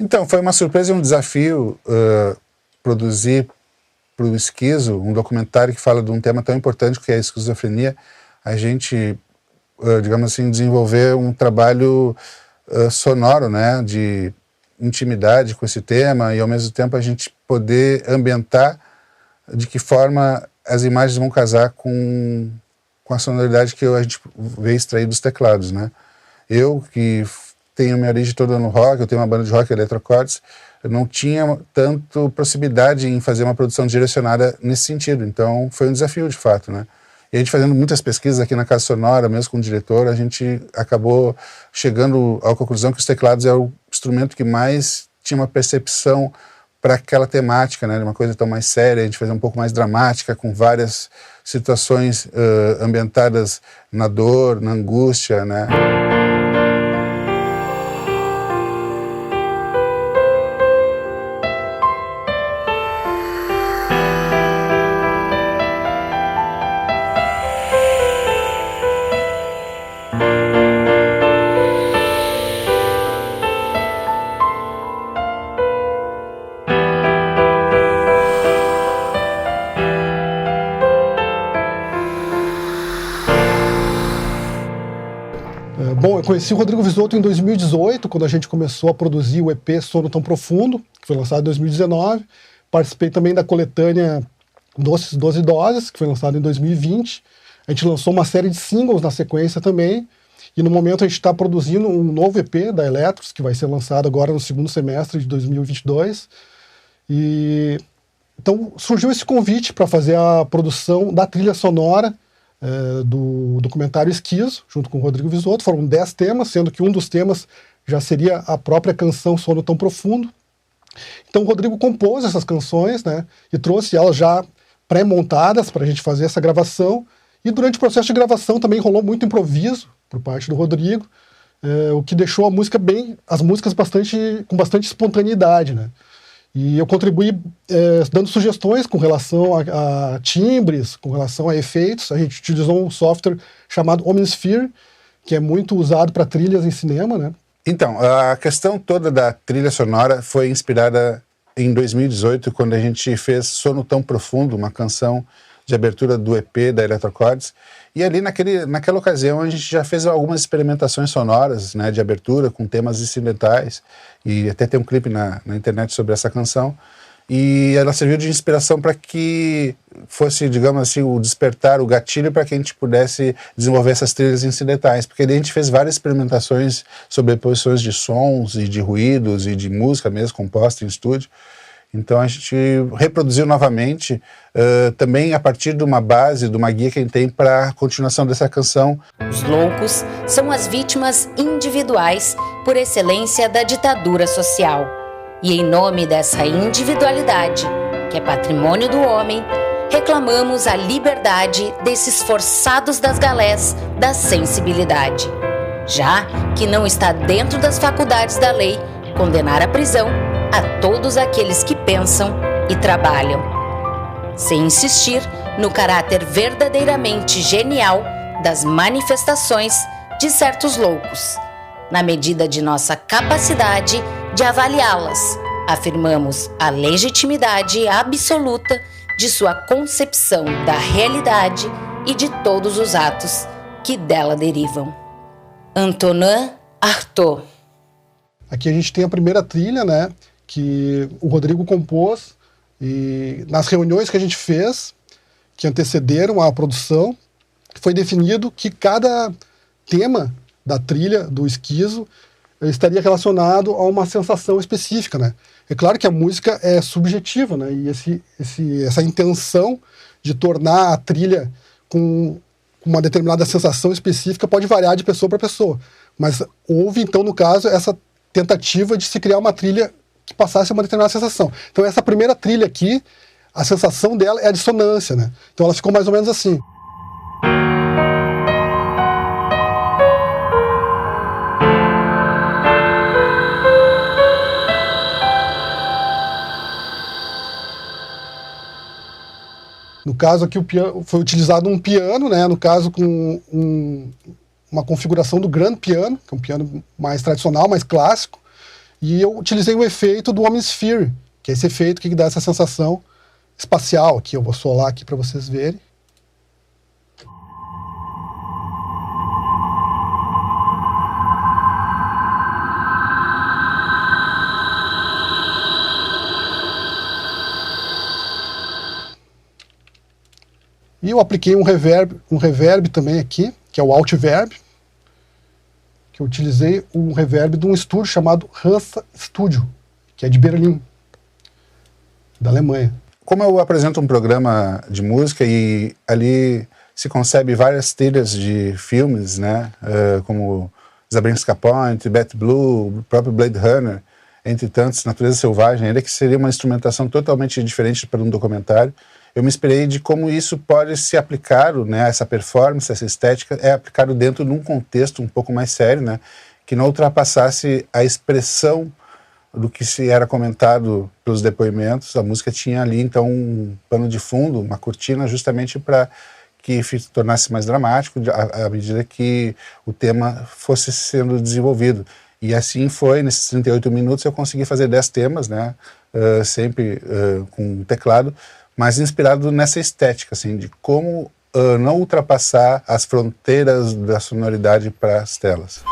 Então, foi uma surpresa e um desafio produzir para o Esquizo um documentário que fala de um tema tão importante que é a esquizofrenia. A gente, digamos assim, desenvolver um trabalho sonoro, né, de intimidade com esse tema e ao mesmo tempo a gente poder ambientar de que forma as imagens vão casar com a sonoridade que a gente vê extrair dos teclados, né? Eu, que tenho minha origem toda no rock, eu tenho uma banda de rock, Eletrocordes, eu não tinha tanto possibilidade em fazer uma produção direcionada nesse sentido, então foi um desafio de fato, né? E a gente fazendo muitas pesquisas aqui na Casa Sonora, mesmo com o diretor, a gente acabou chegando à conclusão que os teclados é o instrumento que mais tinha uma percepção para aquela temática, né, de uma coisa tão mais séria, a gente fez um pouco mais dramática, com várias situações ambientadas na dor, na angústia, né. Bom, eu conheci o Rodrigo Visoto em 2018, quando a gente começou a produzir o EP Sono Tão Profundo, que foi lançado em 2019. Participei também da coletânea Doces 12 Doses, que foi lançada em 2020. A gente lançou uma série de singles na sequência também. E no momento a gente está produzindo um novo EP da Eletros, que vai ser lançado agora no segundo semestre de 2022. Então surgiu esse convite para fazer a produção da trilha sonora do documentário Esquizo, junto com o Rodrigo Visoto. Foram 10 temas, sendo que um dos temas já seria a própria canção Sono Tão Profundo. Então o Rodrigo compôs essas canções, né, e trouxe elas já pré-montadas para a gente fazer essa gravação. E durante o processo de gravação também rolou muito improviso por parte do Rodrigo, o que deixou as músicas com bastante espontaneidade, né? E eu contribuí dando sugestões com relação a timbres, com relação a efeitos. A gente utilizou um software chamado Omnisphere, que é muito usado para trilhas em cinema, né? Então, a questão toda da trilha sonora foi inspirada em 2018, quando a gente fez Sono Tão Profundo, uma canção de abertura do EP da Eletrocordes. E ali naquela ocasião a gente já fez algumas experimentações sonoras, né, de abertura com temas incidentais, e até tem um clipe na internet sobre essa canção, e ela serviu de inspiração para que fosse, digamos assim, o despertar, o gatilho para que a gente pudesse desenvolver essas trilhas incidentais, porque daí a gente fez várias experimentações sobre posições de sons e de ruídos e de música mesmo composta em estúdio. Então a gente reproduziu novamente, também a partir de uma base, de uma guia que a gente tem para a continuação dessa canção. Os loucos são as vítimas individuais por excelência da ditadura social. E em nome dessa individualidade, que é patrimônio do homem, reclamamos a liberdade desses forçados das galés da sensibilidade. Já que não está dentro das faculdades da lei condenar à prisão a todos aqueles que pensam e trabalham, sem insistir no caráter verdadeiramente genial das manifestações de certos loucos. Na medida de nossa capacidade de avaliá-las, afirmamos a legitimidade absoluta de sua concepção da realidade e de todos os atos que dela derivam. Antonin Artaud. Aqui a gente tem a primeira trilha, né, que o Rodrigo compôs, e nas reuniões que a gente fez, que antecederam a produção, foi definido que cada tema da trilha do Esquizo estaria relacionado a uma sensação específica, né? É claro que a música é subjetiva, né? E essa intenção de tornar a trilha com uma determinada sensação específica pode variar de pessoa para pessoa. Mas houve, então, no caso, essa tentativa de se criar uma trilha que passasse uma determinada sensação. Então essa primeira trilha aqui, a sensação dela é a dissonância, né? Então ela ficou mais ou menos assim. No caso aqui foi utilizado um piano, né? No caso com uma configuração do grand piano, que é um piano mais tradicional, mais clássico. E eu utilizei o efeito do Omnisphere, que é esse efeito que dá essa sensação espacial aqui. Eu vou solar aqui para vocês verem. E eu apliquei um reverb também aqui, que é o Altverb, que eu utilizei um reverb de um estúdio chamado Hansa Studio, que é de Berlim, da Alemanha. Como eu apresento um programa de música e ali se concebe várias trilhas de filmes, né, como Zabriskie Point, Bat Blue, o próprio Blade Runner, entre tantos, Natureza Selvagem, ainda que seria uma instrumentação totalmente diferente para um documentário, eu me inspirei de como isso pode se aplicar, né, essa performance, essa estética, é aplicado dentro de um contexto um pouco mais sério, né, que não ultrapassasse a expressão do que se era comentado pelos depoimentos. A música tinha ali, então, um pano de fundo, uma cortina, justamente para que se tornasse mais dramático à medida que o tema fosse sendo desenvolvido. E assim foi, nesses 38 minutos eu consegui fazer 10 temas, né, sempre com teclado, mas inspirado nessa estética, assim, de como não ultrapassar as fronteiras da sonoridade para as telas.